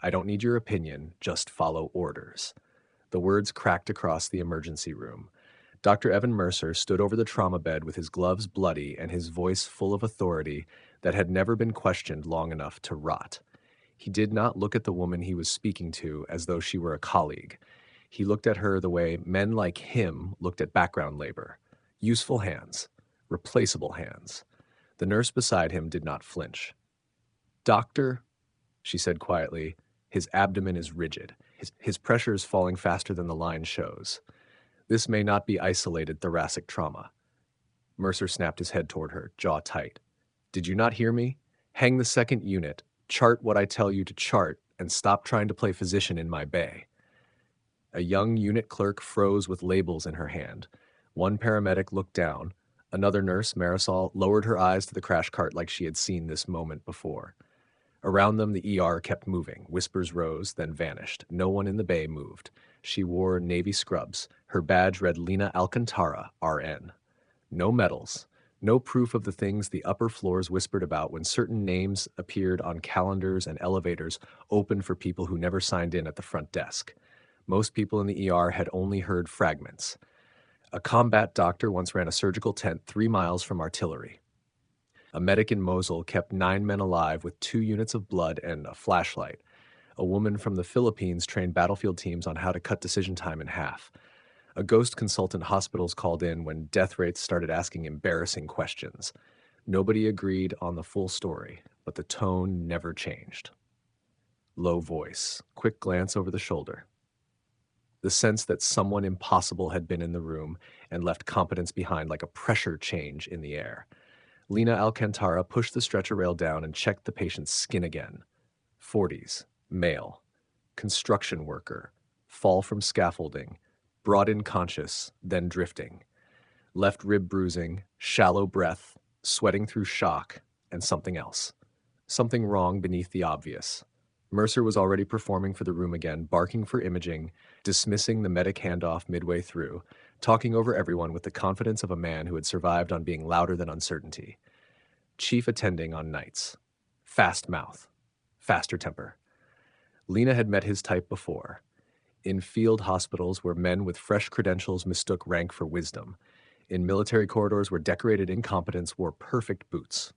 I don't need your opinion, just follow orders." The words cracked across the emergency room. Dr. Evan Mercer stood over the trauma bed with his gloves bloody and his voice full of authority that had never been questioned long enough to rot. He did not look at the woman he was speaking to as though she were a colleague. He looked at her the way men like him looked at background labor. Useful hands. Replaceable hands. The nurse beside him did not flinch. "Doctor," she said quietly, "his abdomen is rigid. His pressure is falling faster than the line shows. This may not be isolated thoracic trauma." Mercer snapped his head toward her, jaw tight. "Did you not hear me? Hang the second unit, chart what I tell you to chart, and stop trying to play physician in my bay." A young unit clerk froze with labels in her hand. One paramedic looked down. Another nurse, Marisol, lowered her eyes to the crash cart like she had seen this moment before. Around them, the ER kept moving. Whispers rose, then vanished. No one in the bay moved. She wore navy scrubs. Her badge read Lina Alcantara, RN. No medals. No proof of the things the upper floors whispered about when certain names appeared on calendars and elevators open for people who never signed in at the front desk. Most people in the ER had only heard fragments. A combat doctor once ran a surgical tent 3 miles from artillery. A medic in Mosul kept 9 men alive with 2 units of blood and a flashlight. A woman from the Philippines trained battlefield teams on how to cut decision time in half. A ghost consultant hospitals called in when death rates started asking embarrassing questions. Nobody agreed on the full story, but the tone never changed. Low voice, quick glance over the shoulder. The sense that someone impossible had been in the room and left competence behind like a pressure change in the air. Lina Alcantara pushed the stretcher rail down and checked the patient's skin again. 40s, male, construction worker, fall from scaffolding, brought in conscious, then drifting. Left rib bruising, shallow breath, sweating through shock, and something else. Something wrong beneath the obvious. Mercer was already performing for the room again, barking for imaging, dismissing the medic handoff midway through, talking over everyone with the confidence of a man who had survived on being louder than uncertainty. Chief attending on nights. Fast mouth. Faster temper. Lina had met his type before. In field hospitals where men with fresh credentials mistook rank for wisdom. In military corridors where decorated incompetence wore perfect boots.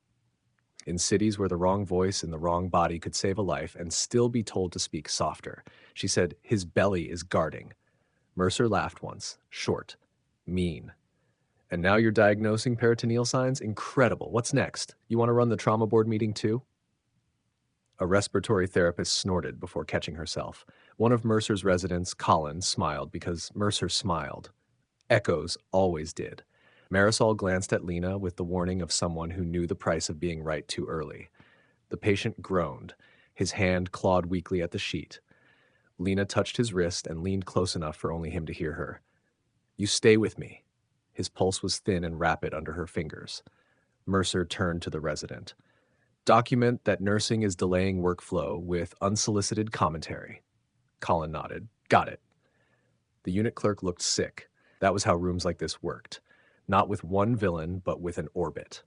In cities where the wrong voice in the wrong body could save a life and still be told to speak softer. She said, "His belly is guarding." Mercer laughed once, short, mean. "And now you're diagnosing peritoneal signs? Incredible. What's next? You want to run the trauma board meeting too?" A respiratory therapist snorted before catching herself. One of Mercer's residents, Colin, smiled because Mercer smiled. Echoes always did. Marisol glanced at Lina with the warning of someone who knew the price of being right too early. The patient groaned. His hand clawed weakly at the sheet. Lina touched his wrist and leaned close enough for only him to hear her. "You stay with me." His pulse was thin and rapid under her fingers. Mercer turned to the resident. "Document that nursing is delaying workflow with unsolicited commentary." Colin nodded. "Got it." The unit clerk looked sick. That was how rooms like this worked. Not with one villain, but with an orbit.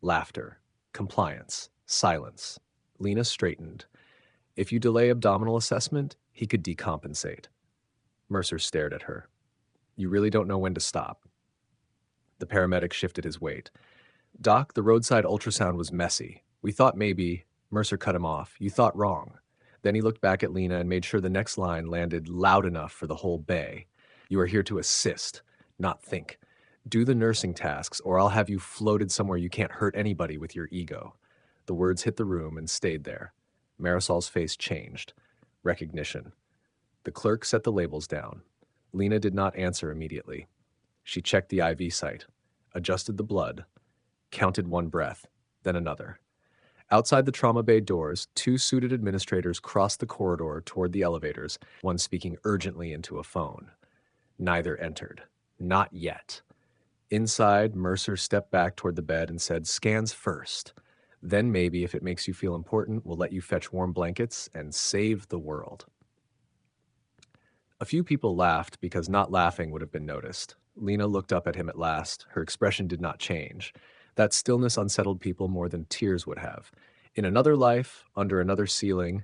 Laughter. Compliance. Silence. Lina straightened. If you delay abdominal assessment, he could decompensate. Mercer stared at her. "You really don't know when to stop." The paramedic shifted his weight. "Doc, the roadside ultrasound was messy. We thought maybe—" Mercer cut him off. "You thought wrong." Then he looked back at Lina and made sure the next line landed loud enough for the whole bay. "You are here to assist, not think. Do the nursing tasks, or I'll have you floated somewhere you can't hurt anybody with your ego." The words hit the room and stayed there. Marisol's face changed. Recognition. The clerk set the labels down. Lina did not answer immediately. She checked the IV site, adjusted the blood, counted one breath, then another. Outside the trauma bay doors, 2 suited administrators crossed the corridor toward the elevators, one speaking urgently into a phone. Neither entered. Not yet. Inside, Mercer stepped back toward the bed and said, "Scans first. Then maybe, if it makes you feel important, we'll let you fetch warm blankets and save the world." A few people laughed because not laughing would have been noticed. Lina looked up at him at last. Her expression did not change. That stillness unsettled people more than tears would have. In another life, under another ceiling,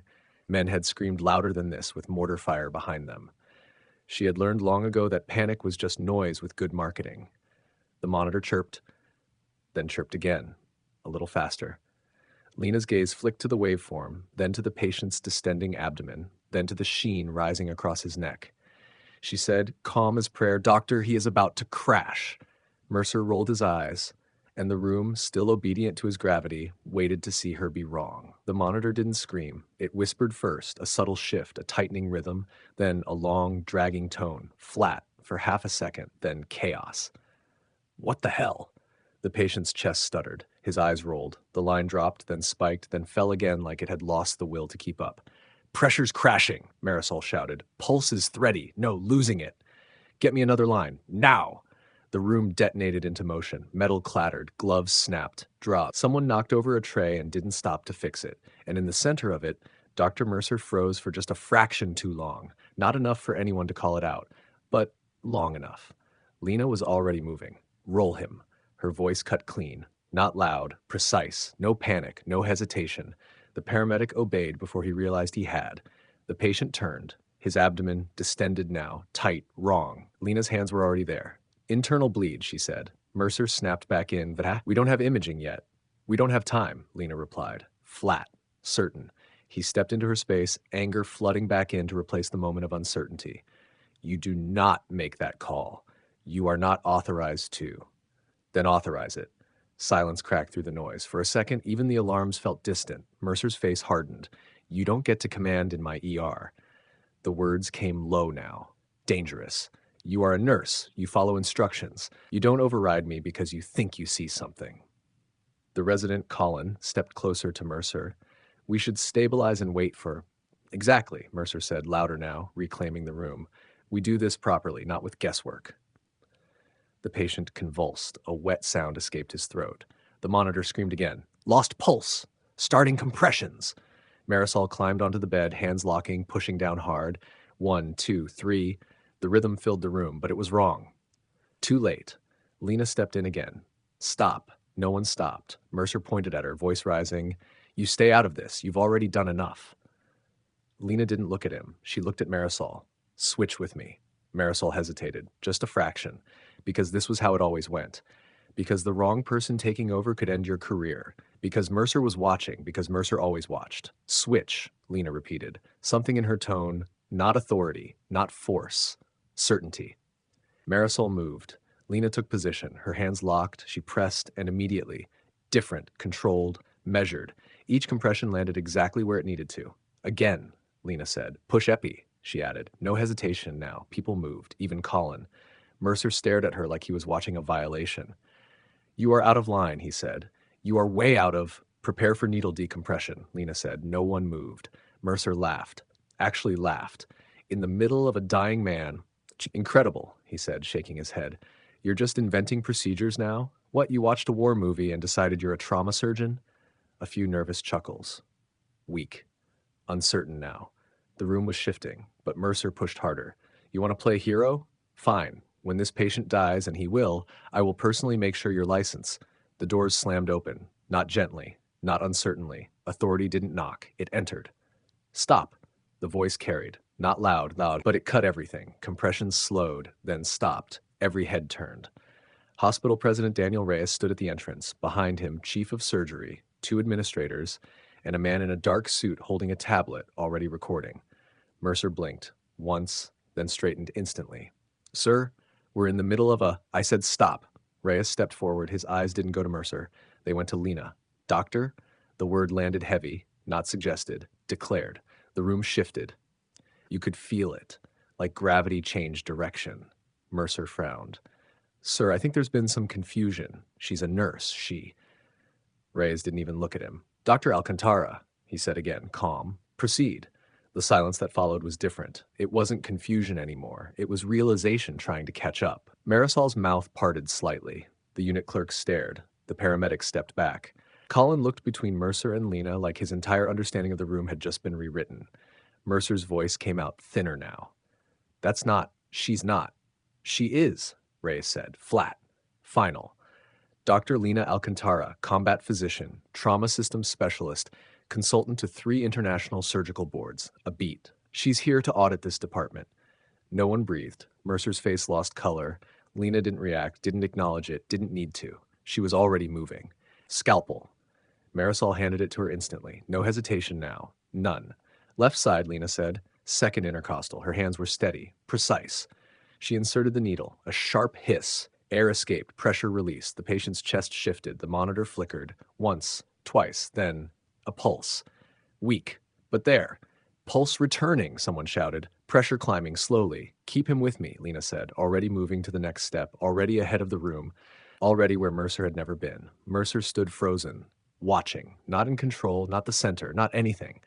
Men had screamed louder than this with mortar fire behind them. She had learned long ago that panic was just noise with good marketing. The monitor chirped, then chirped again, a little faster. Lina's gaze flicked to the waveform, then to the patient's distending abdomen, then to the sheen rising across his neck. She said, calm as prayer, "Doctor, he is about to crash." Mercer rolled his eyes, and the room, still obedient to his gravity, waited to see her be wrong. The monitor didn't scream. It whispered first, a subtle shift, a tightening rhythm, then a long, dragging tone, flat for half a second, then chaos. "What the hell?" The patient's chest stuttered. His eyes rolled. The line dropped, then spiked, then fell again like it had lost the will to keep up. "Pressure's crashing," Marisol shouted. "Pulse is thready. No, losing it. Get me another line. Now!" The room detonated into motion. Metal clattered. Gloves snapped. Dropped. Someone knocked over a tray and didn't stop to fix it. And in the center of it, Dr. Mercer froze for just a fraction too long. Not enough for anyone to call it out, but long enough. Lina was already moving. "Roll him." Her voice cut clean. Not loud, precise. No panic, no hesitation. The paramedic obeyed before he realized he had. The patient turned, his abdomen distended now, tight, wrong. Lina's hands were already there. "Internal bleed," she said. Mercer snapped back in. "We don't have imaging yet." "We don't have time," Lina replied. Flat, certain. He stepped into her space, anger flooding back in to replace the moment of uncertainty. "You do not make that call. You are not authorized to." "Then authorize it." Silence cracked through the noise. For a second, even the alarms felt distant. Mercer's face hardened. "You don't get to command in my ER." The words came low now. "Dangerous. You are a nurse. You follow instructions. You don't override me because you think you see something." The resident, Colin, stepped closer to Mercer. "We should stabilize and wait for—" "Exactly," Mercer said, louder now, reclaiming the room. "We do this properly, not with guesswork." The patient convulsed. A wet sound escaped his throat. The monitor screamed again. "Lost pulse! Starting compressions!" Marisol climbed onto the bed, hands locking, pushing down hard. 1, 2, 3. The rhythm filled the room, but it was wrong. Too late. Lina stepped in again. "Stop." No one stopped. Mercer pointed at her, voice rising. "You stay out of this. You've already done enough." Lina didn't look at him. She looked at Marisol. "Switch with me." Marisol hesitated, just a fraction, because this was how it always went. Because the wrong person taking over could end your career. Because Mercer was watching, because Mercer always watched. "Switch," Lina repeated. Something in her tone, not authority, not force, certainty. Marisol moved. Lina took position, her hands locked, she pressed, and immediately, different, controlled, measured. Each compression landed exactly where it needed to. "Again," Lina said. "Push epi," she added. No hesitation now. People moved, even Colin. Mercer stared at her like he was watching a violation. "You are out of line," he said. "You are way out of—" "Prepare for needle decompression," Lina said. No one moved. Mercer laughed. Actually laughed. In the middle of a dying man. "Incredible," he said, shaking his head. "You're just inventing procedures now? What, you watched a war movie and decided you're a trauma surgeon?" A few nervous chuckles. Weak. Uncertain now. The room was shifting, but Mercer pushed harder. "You want to play hero? Fine. When this patient dies, and he will, I will personally make sure your license." The doors slammed open. Not gently, not uncertainly. Authority didn't knock. It entered. "Stop." The voice carried. Not loud, but it cut everything. Compressions slowed, then stopped. Every head turned. Hospital President Daniel Reyes stood at the entrance. Behind him, Chief of Surgery, 2 administrators, and a man in a dark suit holding a tablet, already recording. Mercer blinked. Once, then straightened instantly. "Sir, we're in the middle of a—" "I said stop." Reyes stepped forward. His eyes didn't go to Mercer. They went to Lina. "Doctor?" The word landed heavy, not suggested, declared. The room shifted. You could feel it, like gravity changed direction. Mercer frowned. "Sir, I think there's been some confusion. She's a nurse, she—" Reyes didn't even look at him. "Dr. Alcantara," he said again, calm. "Proceed." The silence that followed was different. It wasn't confusion anymore. It was realization trying to catch up. Marisol's mouth parted slightly. The unit clerk stared. The paramedic stepped back. Colin looked between Mercer and Lina like his entire understanding of the room had just been rewritten. Mercer's voice came out thinner now. She's not. She is," Reyes said, flat, final. "Dr. Lina Alcantara, combat physician, trauma systems specialist, Consultant to 3 international surgical boards. A beat. She's here to audit this department. No one breathed. Mercer's face lost color. Lina didn't react, didn't acknowledge it, didn't need to. She was already moving. Scalpel. Marisol handed it to her instantly. No hesitation now. None. Left side, Lina said. Second intercostal. Her hands were steady, precise. She inserted the needle. A sharp hiss. Air escaped. Pressure released. The patient's chest shifted. The monitor flickered. Once. Twice. Then a pulse. Weak. But there. Pulse returning, someone shouted. Pressure climbing slowly. Keep him with me, Lina said, already moving to the next step, already ahead of the room, already where Mercer had never been. Mercer stood frozen, watching, not in control, not the center, not anything.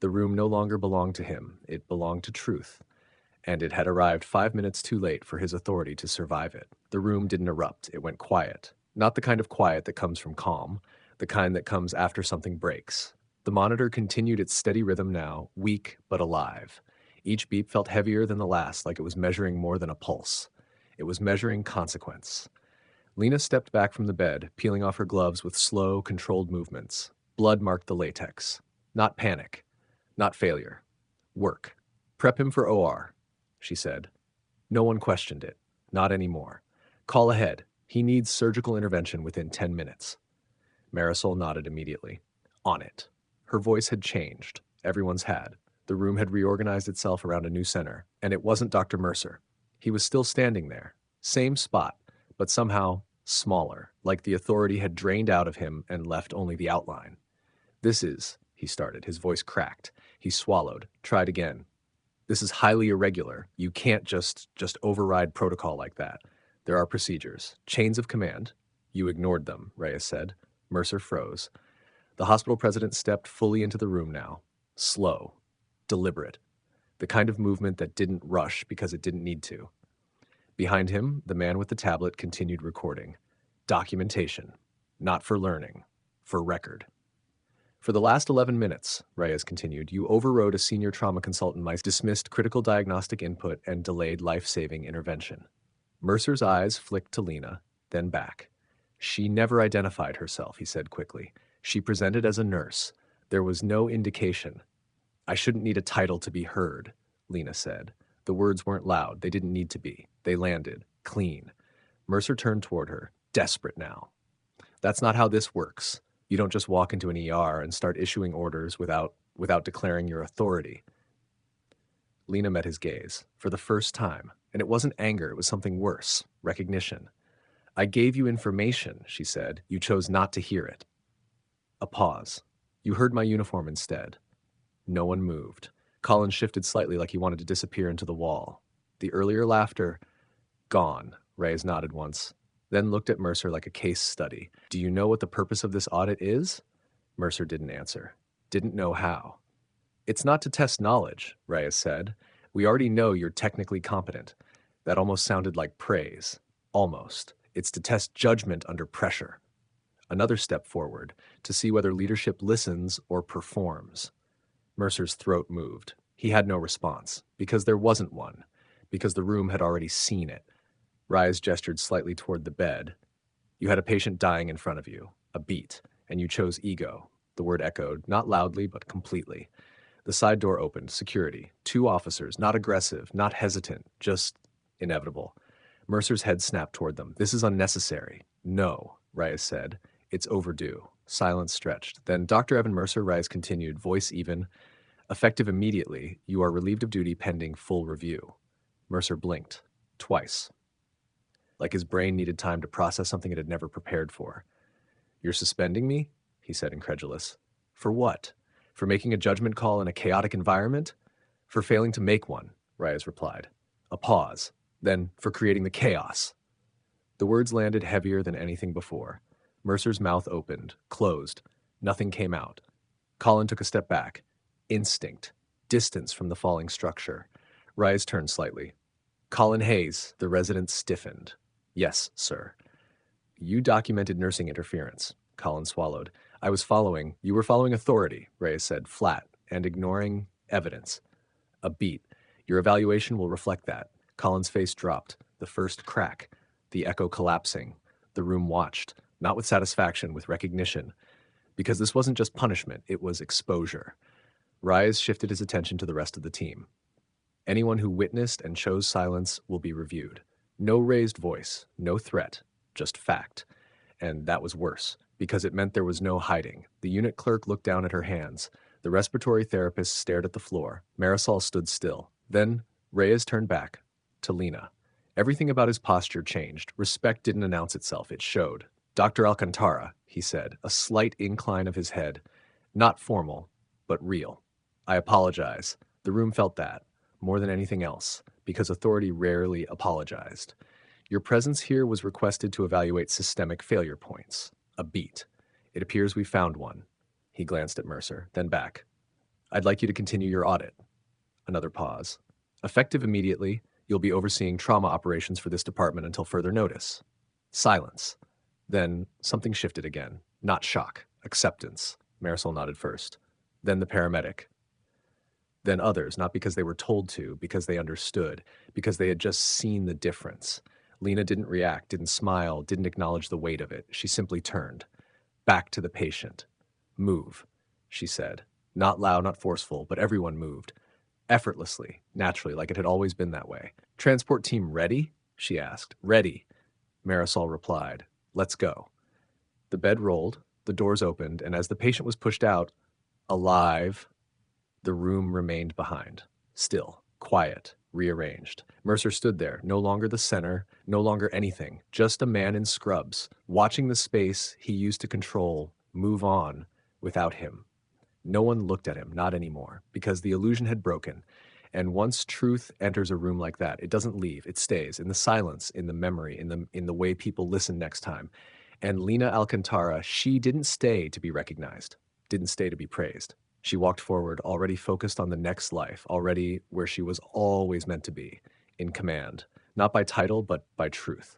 The room no longer belonged to him. It belonged to truth. And it had arrived 5 minutes too late for his authority to survive it. The room didn't erupt. It went quiet. Not the kind of quiet that comes from calm, the kind that comes after something breaks. The monitor continued its steady rhythm now, weak but alive. Each beep felt heavier than the last, like it was measuring more than a pulse. It was measuring consequence. Lina stepped back from the bed, peeling off her gloves with slow, controlled movements. Blood marked the latex. Not panic. Not failure. Work. Prep him for OR, she said. No one questioned it. Not anymore. Call ahead. He needs surgical intervention within 10 minutes. Marisol nodded immediately. On it. Her voice had changed. Everyone's had. The room had reorganized itself around a new center, and it wasn't Dr. Mercer. He was still standing there. Same spot, but somehow smaller, like the authority had drained out of him and left only the outline. This is, he started. His voice cracked. He swallowed, tried again. This is highly irregular. You can't just override protocol like that. There are procedures, chains of command. You ignored them, Reyes said. Mercer froze. The hospital president stepped fully into the room now. Slow. Deliberate. The kind of movement that didn't rush because it didn't need to. Behind him, the man with the tablet continued recording. Documentation. Not for learning. For record. For the last 11 minutes, Reyes continued, you overrode a senior trauma consultant, dismissed critical diagnostic input, and delayed life-saving intervention. Mercer's eyes flicked to Lina, then back. She never identified herself, he said quickly. She presented as a nurse. There was no indication. I shouldn't need a title to be heard, Lina said. The words weren't loud. They didn't need to be. They landed. Clean. Mercer turned toward her, desperate now. That's not how this works. You don't just walk into an ER and start issuing orders without declaring your authority. Lina met his gaze, for the first time, and it wasn't anger, it was something worse, recognition. I gave you information, she said. You chose not to hear it. A pause. You heard my uniform instead. No one moved. Colin shifted slightly like he wanted to disappear into the wall. The earlier laughter, gone. Reyes nodded once, then looked at Mercer like a case study. Do you know what the purpose of this audit is? Mercer didn't answer. Didn't know how. It's not to test knowledge, Reyes said. We already know you're technically competent. That almost sounded like praise. Almost. It's to test judgment under pressure. Another step forward, to see whether leadership listens or performs. Mercer's throat moved. He had no response, because there wasn't one, because the room had already seen it. Reyes gestured slightly toward the bed. You had a patient dying in front of you, a beat, and you chose ego. The word echoed, not loudly, but completely. The side door opened, security. 2 officers, not aggressive, not hesitant, just inevitable. Mercer's head snapped toward them. This is unnecessary. No, Reyes said. It's overdue. Silence stretched. Then Dr. Evan Mercer, Reyes continued, voice even. Effective immediately, you are relieved of duty pending full review. Mercer blinked. Twice. Like his brain needed time to process something it had never prepared for. You're suspending me? He said, incredulous. For what? For making a judgment call in a chaotic environment? For failing to make one, Reyes replied. A pause. Then for creating the chaos. The words landed heavier than anything before. Mercer's mouth opened, closed. Nothing came out. Colin took a step back. Instinct. Distance from the falling structure. Reyes turned slightly. Colin Hayes, the resident stiffened. Yes, sir. You documented nursing interference. Colin swallowed. You were following authority, Reyes said, flat, and ignoring evidence. A beat. Your evaluation will reflect that. Colin's face dropped. The first crack. The echo collapsing. The room watched. Not with satisfaction, with recognition. Because this wasn't just punishment, it was exposure. Rise shifted his attention to the rest of the team. Anyone who witnessed and chose silence will be reviewed. No raised voice, no threat, just fact. And that was worse, because it meant there was no hiding. The unit clerk looked down at her hands. The respiratory therapist stared at the floor. Marisol stood still. Then Reyes turned back to Lina. Everything about his posture changed. Respect didn't announce itself, it showed. Dr. Alcantara, he said, a slight incline of his head. Not formal, but real. I apologize. The room felt that, more than anything else, because authority rarely apologized. Your presence here was requested to evaluate systemic failure points. A beat. It appears we found one. He glanced at Mercer, then back. I'd like you to continue your audit. Another pause. Effective immediately, you'll be overseeing trauma operations for this department until further notice. Silence. Then something shifted again. Not shock. Acceptance. Marisol nodded first. Then the paramedic. Then others, not because they were told to, because they understood, because they had just seen the difference. Lina didn't react, didn't smile, didn't acknowledge the weight of it. She simply turned. Back to the patient. Move, she said. Not loud, not forceful, but everyone moved. Effortlessly, naturally, like it had always been that way. Transport team ready? She asked. Ready. Marisol replied. Let's go. The bed rolled, the doors opened, and as the patient was pushed out, alive, the room remained behind. Still, quiet, rearranged. Mercer stood there, no longer the center, no longer anything, just a man in scrubs, watching the space he used to control move on without him. No one looked at him, not anymore, because the illusion had broken. And once truth enters a room like that, it doesn't leave, it stays, in the silence, in the memory, in the way people listen next time. And Lina Alcantara, she didn't stay to be recognized, didn't stay to be praised. She walked forward, already focused on the next life, already where she was always meant to be, in command, not by title, but by truth.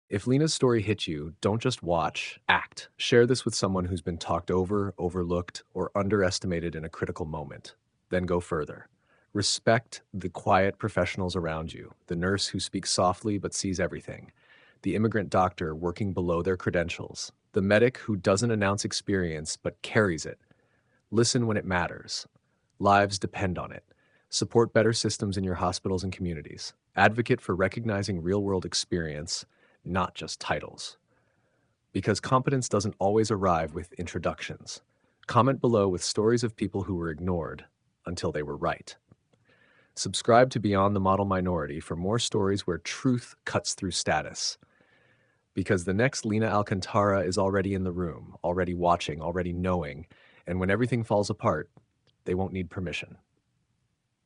If Lina's story hit you, don't just watch, act. Share this with someone who's been talked over, overlooked, or underestimated in a critical moment. Then go further. Respect the quiet professionals around you, the nurse who speaks softly but sees everything, the immigrant doctor working below their credentials, the medic who doesn't announce experience but carries it. Listen when it matters. Lives depend on it. Support better systems in your hospitals and communities. Advocate for recognizing real-world experience, not just titles. Because competence doesn't always arrive with introductions. Comment below with stories of people who were ignored until they were right. Subscribe to Beyond the Model Minority for more stories where truth cuts through status. Because the next Lina Alcantara is already in the room, already watching, already knowing, and when everything falls apart, they won't need permission.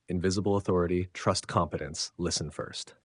Invisible authority, trust competence, listen first.